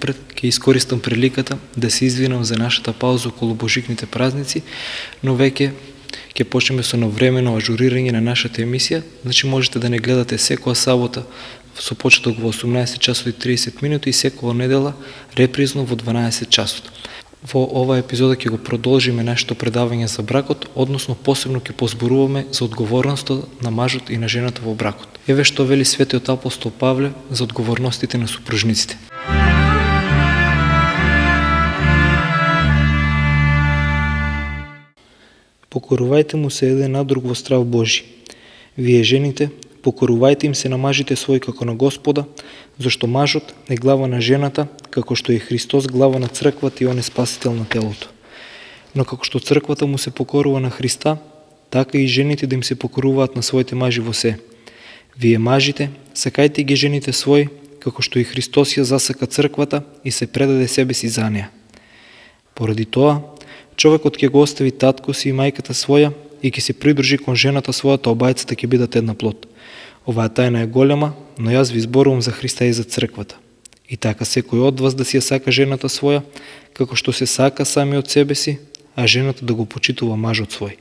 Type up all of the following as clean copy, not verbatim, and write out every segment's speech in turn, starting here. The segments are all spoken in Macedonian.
најнапред ќе искористам приликата да се извинам за нашата пауза околу божикните празници, но веќе ќе почнеме со навремено ажурирање на нашата емисија, значи можете да не гледате секоја сабота со почеток во 18 часот и 30 минути и секоја недела репризно во 12 часот. Во оваа епизода ќе го продолжиме нашето предавање за бракот, односно посебно ќе позборуваме за одговорноста на мажот и на жената во бракот. Еве што вели светиот апостол Павле за одговорностите на супружниците. Покорувајте му се еден на друг во страв Божи. Вие жените, покорувајте им се на мажите своји како на Господа, зашто мажот е глава на жената, како што е Христос глава на црквата и он е спасител на телото. Но како што црквата му се покорува на Христа, така и жените да им се покоруваат на своите мажи во се. Вие мажите, сакајте ги жените своји, како што и Христос ја засака црквата и се предаде себе си за неа. Поради тоа, човекот ќе го остави татко си и мајката своја и ќе се придружи кон жената својата, обајцата ќе бидат една плод. Оваа тајна е голема, но јас ви зборувам за Христа и за црквата. И така секој од вас да си ја сака жената своја, како што се сака сами од себе си, а жената да го почитува мажот свој.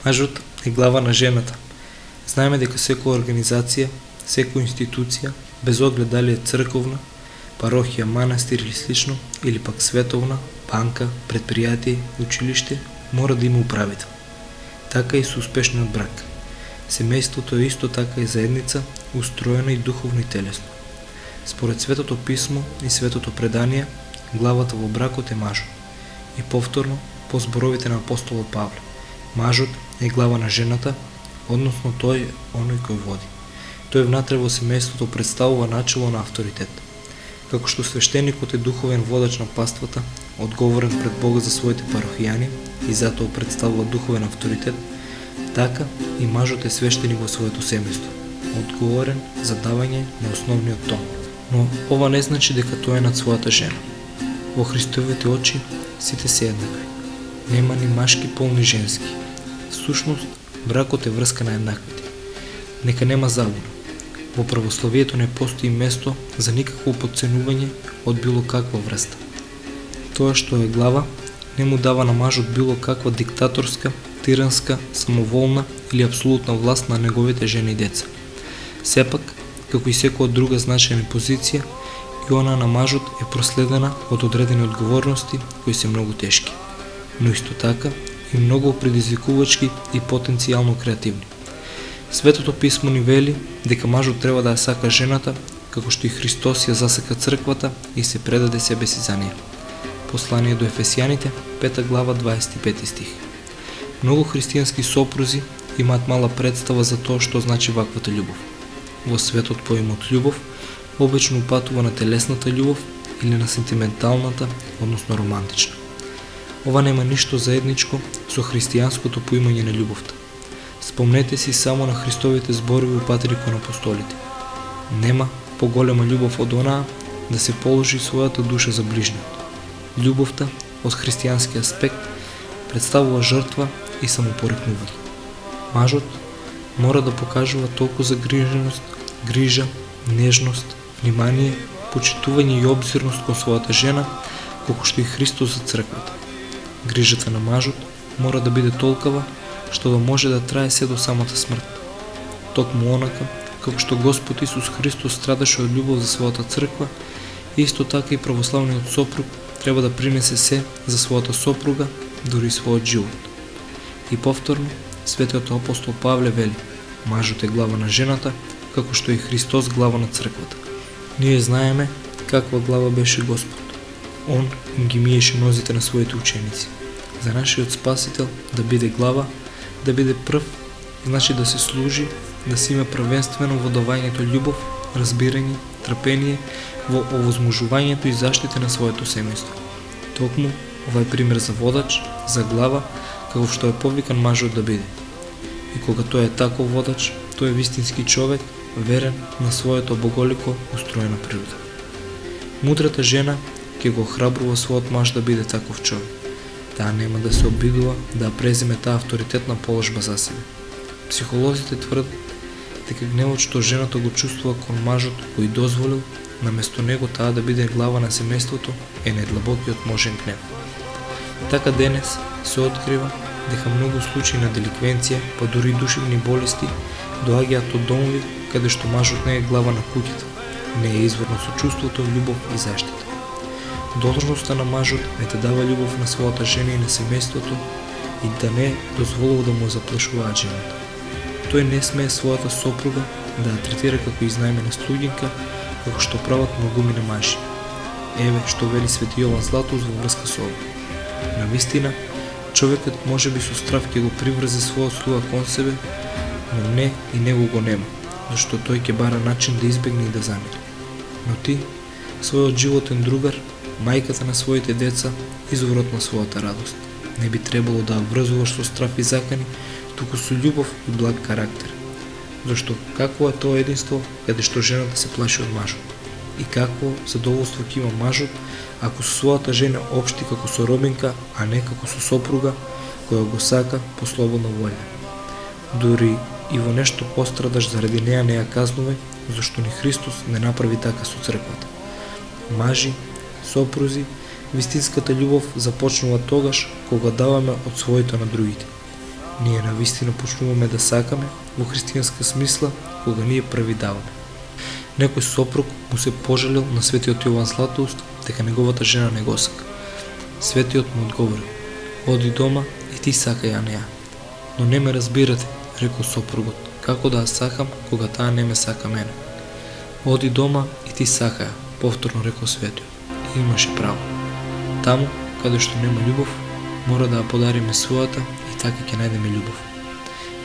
Мажот е глава на жената. Знаеме дека секоја организација, секоја институција, без оглед дали е црковна, парохија, манастир или слично, или пак световна, банка, предпријатие, училиште, мора да има управител. Така и со успешниот брак. Семејството е исто така и заедница, устроена и духовно и телесно. Според Светото писмо и Светото предание, главата во бракот е мажот. И повторно, по зборовите на апостолот Павле, мажот е глава на жената, односно тој е оној кој води. Тој внатре во семејството представува начело на авторитет. Како што свештеникот е духовен водач на паствата, одговорен пред Бога за своите парохијани и затоа представува духовен авторитет, така и мажот е свештеник во своето семејство, одговорен за давање на основниот тон. Но ова не значи дека тој е над својата жена. Во Христовите очи сите се еднакви. Нема ни машки пол ни женски. Всушност, бракот е врска на еднаквите. Нека нема забуна. Во православието не постои место за никакво потценување од било каква врста. Тоа што е глава не му дава на мажот било каква диктаторска, тиранска, самоволна или апсолутна власт на неговите жени и деца. Сепак, како и секоја друга значајна позиција, и она на мажот е проследена од одредени одговорности кои се многу тешки, но исто така и многу предизвикувачки и потенцијално креативни. Светото писмо ни вели дека мажот треба да ја сака жената, како што и Христос ја засака црквата и се предаде себе си за неа. Послание до Ефесијаните, 5 глава, 25 стих. Многу христијански сопрузи имаат мала представа за тоа што значи ваквата љубов. Во светот поимот љубов обично упатува на телесната љубов или на сентименталната, односно романтична. Ова нема ништо заедничко со христијанското поимање на љубовта. Спомнете си само на Христовите зборови у Патри кон апостолите. Нема поголема љубов од онаа да се положи својата душа за ближниот. Љубовта, од христијански аспект, представува жртва и самопорекнување. Мажот мора да покажува толку загриженост, грижа, нежност, внимание, почитување и обзирност кон својата жена, колку што и Христос за црквата. Грижата на мажот мора да биде толкава што да може да трае се до самата смрт. Токму онака, како што Господ Исус Христос страдаше од љубов за својата црква, исто така и православниот сопруг треба да принесе се за својата сопруга, дури и својот живот. И повторно, светиот апостол Павле вели: мажот е глава на жената, како што и Христос глава на црквата. Ние знаеме каква глава беше Господ. Он им ги миеше нозите на своите ученици. За нашиот Спасител да биде глава, да биде прв, значи да се служи, да се има првенствено во давањето љубов, разбирање, трпение, во овозможувањето и заштита на своето семејство. Токму, ова е пример за водач, за глава, како што е повикан мажот да биде. И кога тој е таков водач, тој е вистински човек, верен на своето боголико устроена природа. Мудрата жена ќе го охрабрува својот маж да биде таков човек. Таа нема да се обидува да преземе таа авторитетна положба за себе. Психолозите тврдат дека гневот што жената го чувствува кон мажот кој дозволил, наместо него таа да биде глава на семејството, е најдлабокиот можен гнев. Така денес се открива дека многу случаи на деликвенција, па дури и душевни болести, доаѓаат од домови каде што мажот не е глава на куќата, не е извор на сочувството, љубов и заштита. Должноста на мажот е да дава љубов на својата жена и на семејството и да не дозволува да му заплашуваат жената. Тој не смее својата сопруга да ја третира како изнајмена слугинка, како што прават многумина мажи. Еве што вели Свети Јован Златоуст во врска со ова. Навистина, човекот може би со страв ќе го приврзе својот слуга кон себе, но не и него го нема, зашто тој ќе бара начин да избегне и да замири. Но ти, својот животен другар, мајката на своите деца, изворот на својата радост, не би требало да врзуваш со страв и закани, туку со љубов и благ карактер. Зашто какво е тоа единство каде што жената се плаши од мажот? И какво задоволство ќе има мажот ако со својата жена општи како со робинка, а не како со сопруга која го сака по слободна волја? Дури и во нешто пострадаш заради неа не ја казнувај, зашто ни Христос не направи така со црквата. Мажи, сопрузи, вистинската љубов започнува тогаш кога даваме од своето на другите. Ние навистина почнуваме да сакаме во христијанска смисла кога ние први даваме. Некој сопруг му се пожалил на Светиот Јован Златоуст дека неговата жена не го сака. Светиот му одговорил: оди дома и ти сакај ја неа. Но не ме разбирате, рекол сопругот, како да ја сакам кога таа не ме сака мене. Оди дома и ти сакај, повторно рекол Светиот. И имаше право. Таму, каде што нема љубов, мора да ја подариме својата и така ќе најдеме љубов.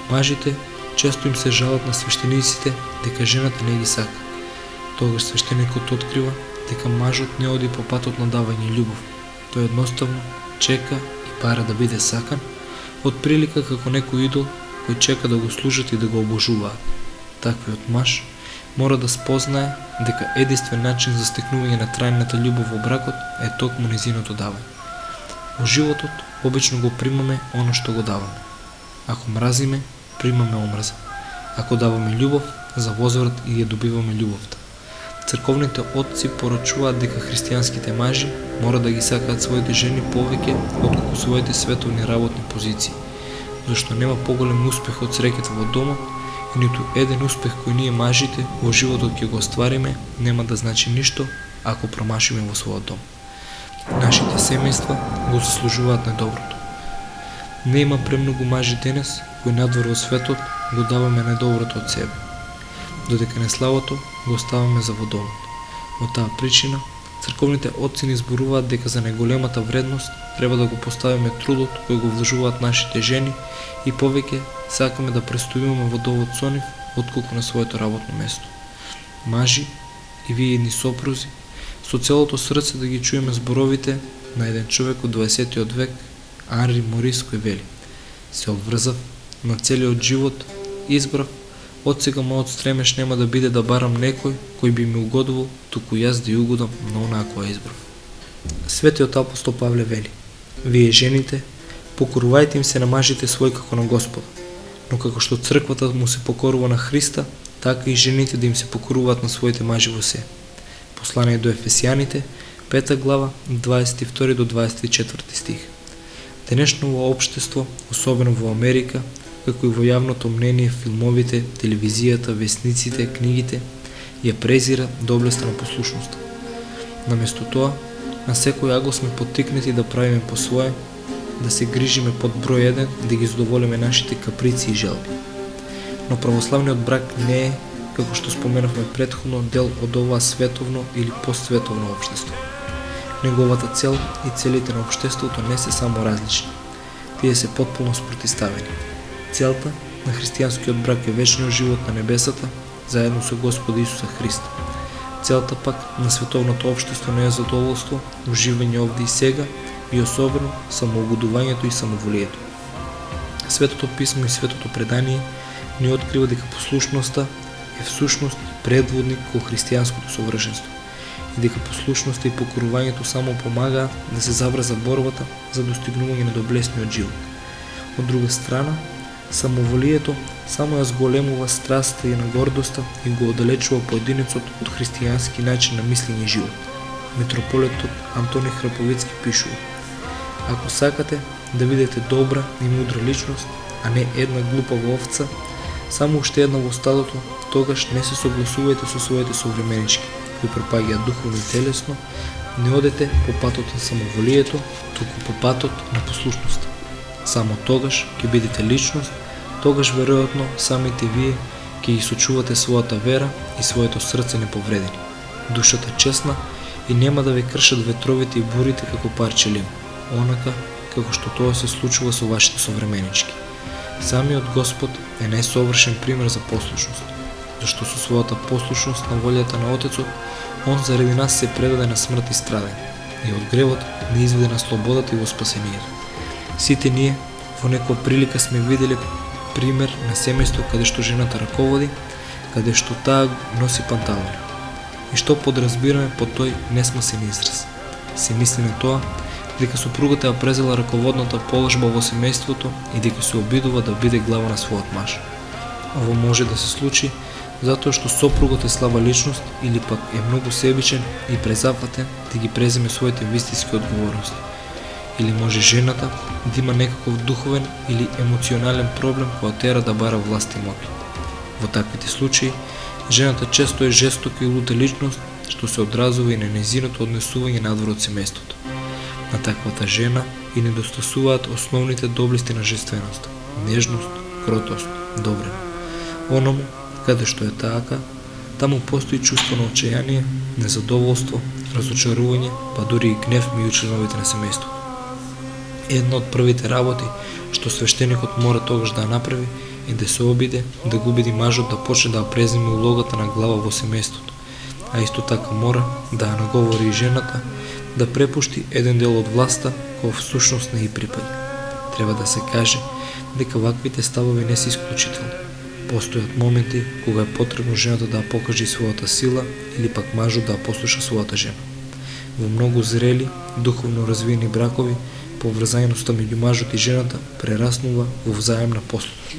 Мажите често им се жалат на свештениците дека жената не ги сака. Тогаш свештеникот открива дека мажот не оди по патот на давање љубов. Тој едноставно чека и бара да биде сакан, од прилика како некој идол кој чека да го служат и да го обожуваат. Таквиот маж мора да спознае дека единствен начин за стекнување на трајната љубов во бракот е токму нејзиното давање. Во животот обично го примаме оно што го даваме. Ако мразиме, примаме омраза. Ако даваме љубов, за возврат и ја добиваме љубовта. Црковните отци порачуваат дека христијанските мажи мора да ги сакаат своите жени повеќе отколку своите световни работни позиции, зашто нема поголем успех од среќата во домот и ниту еден успех кој ние мажите во животот ќе го оствариме нема да значи ништо ако промашиме во својот дом. Нашите семејства го заслужуваат најдоброто. Не има премногу мажи денес кои надвор во светот го даваме најдоброто од себе, додека неславото го оставаме за во домот. Од таа причина, црковните отци ни зборуваат дека за најголемата вредност треба да го поставиме трудот кој го вложуваат нашите жени и повеќе сакаме да престојуваме во домот со нив отколку на своето работно место. Мажи и вие едни сопрузи, со целото срце да ги чуеме зборовите на еден човек од 20 век, Анри Морис, кој вели: се обврзав на целиот живот, избрав, од сега мојот стремеж нема да биде да барам некој кој би ми угодувал, туку јас да ја угодам на онаа која избрав. Светиот апостол Павле вели: вие жените, покорувајте им се на мажите свој како на Господа, но како што црквата му се покорува на Христа, така и жените да им се покоруваат на своите мажи во се. Послание до Ефесијаните, 5 глава, 22 до 24 стих. Денешно во општество, особено во Америка, како и во јавното мнение, филмовите, телевизијата, весниците, книгите, ја презира доблеста на послушноста. Наместо тоа, на секој агол сме поттикнати да правиме по свое, да се грижиме под број 1, да ги задоволиме нашите каприци и желби. Но православниот брак не е, како што споменавме претходно, дел од ова световно или постсветовно општество. Неговата цел и целите на општеството не се само различни. Тие се потполно спротиставени. Целта на христијанскиот брак е вечниот живот на небесата, заедно со Господа Исуса Христа. Целта пак на световното општество не е задоволство, уживање овде и сега и особено самоугодувањето и самоволието. Светото писмо и светото предание ни открива дека послушноста е всушност предводник кон христијанското совршенство и дека послушноста и покорувањето само помагаат да се заврза борбата за достигнување на доблесниот живот. Од друга страна, Самоволието само ја зголемува страста и на гордоста и го оддалечува поединецот од христијански начин на мислење и живот. Митрополетот Антони Храповицки пишува: ако сакате да бидете добра и мудра личност, а не една глупава овца, само уште една во стадото, тогаш не се согласувајте со своите современички, кои пропаѓаат духовно и телесно, не одете по патот на самоволието, туку по патот на послушноста. Само тогаш ќе бидете личност, тогаш веројатно самите вие ќе ги сочувате својата вера и своето срце неповредени, душата честна и нема да ве кршат ветровите и бурите како парче лим, онака како што тоа се случува со вашите современички. Самиот Господ е најсовршен пример за послушност, зашто со својата послушност на волјата на Отецот, Он заради нас се предаде на смрт и страдење, и од гревот не изведе на слободата и во спасението. Сите ние во некоја прилика сме виделе пример на семејство каде што жената раководи, каде што таа носи панталони. И што подразбираме под тој несмасен израз? Се мисли на тоа дека супругата ја презела раководната положба во семејството и дека се обидува да биде глава на својот маж. Ово може да се случи затоа што сопругот е слаба личност или пак е многу себичен и презафатен да ги преземе своите вистински одговорности. Или може жената да има некаков духовен или емоционален проблем која тера да бара власт и моќ. Во таквите случаи, жената често е жестока и лута личност, што се одразува и на нејзиното однесување надвор од семејството. На таквата жена и недостасуваат основните доблести на женственоста: нежност, кротост, добрина. Оному каде што е така, таму постои чувство на отчаяние, незадоволство, разочарување, па дури и гнев меѓу членовите на семејството. Една од првите работи што свештеникот мора тогаш да направи е да се обиде да го убеди мажот да почне да ја преземе улогата на глава во семејството, а исто така мора да ја наговори и жената да препушти еден дел од власта која всушност не ја припаѓа. Треба да се каже дека ваквите ставови не се исклучителни. Постојат моменти кога е потребно жената да ја покаже својата сила или пак мажот да ја послуша својата жена. Во многу зрели, духовно развиени бракови, поврзајноста меѓу мажот и жената прераснува во взаемна послушност.